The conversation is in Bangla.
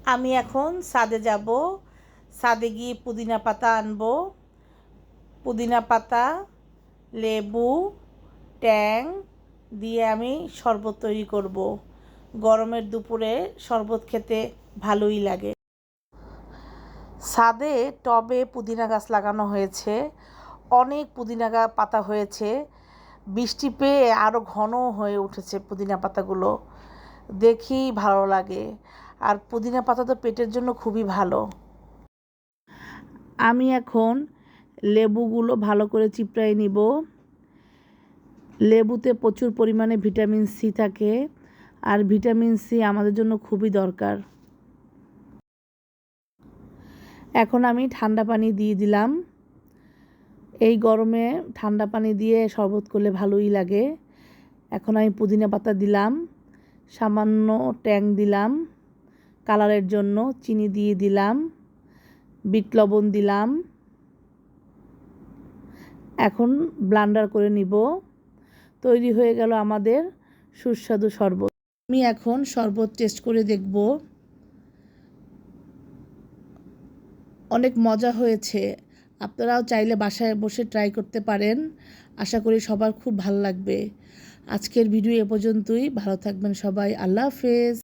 আমি এখন ছাদে যাব। ছাদে গিয়ে পুদিনা পাতা আনবো। পুদিনা পাতা, লেবু, ট্যাং দিয়ে আমি শরবত তৈরি করব। গরমের দুপুরে শরবত খেতে ভালোই লাগে। ছাদে টবে পুদিনা গাছ লাগানো হয়েছে। অনেক পুদিনা পাতা হয়েছে। বৃষ্টি পেয়ে আরও ঘন হয়ে উঠেছে পুদিনা পাতাগুলো। দেখেই ভালো লাগে। আর পুদিনা পাতা তো পেটের জন্য খুবই ভালো। আমি এখন লেবুগুলো ভালো করে চিপড়াই নিব। লেবুতে প্রচুর পরিমাণে ভিটামিন সি থাকে, আর ভিটামিন সি আমাদের জন্য খুবই দরকার। এখন আমি ঠান্ডা পানি দিয়ে দিলাম। এই গরমে ঠান্ডা পানি দিয়ে শরবত করলে ভালোই লাগে। এখন আমি পুদিনা পাতা দিলাম, সামান্য ট্যাং দিলাম কালারের জন্য, চিনি দিয়ে দিলাম, বিট লবণ দিলাম। এখন ব্লেন্ডার করে নিব। তৈরি হয়ে গেল আমাদের সুস্বাদু শরবত। আমি এখন শরবত টেস্ট করে দেখব। অনেক মজা হয়েছে। আপনারাও চাইলে বাসায় বসে ট্রাই করতে পারেন। আশা করি সবার খুব ভালো লাগবে। আজকের ভিডিও এ পর্যন্তই। ভালো থাকবেন সবাই। আল্লাহ হাফেজ।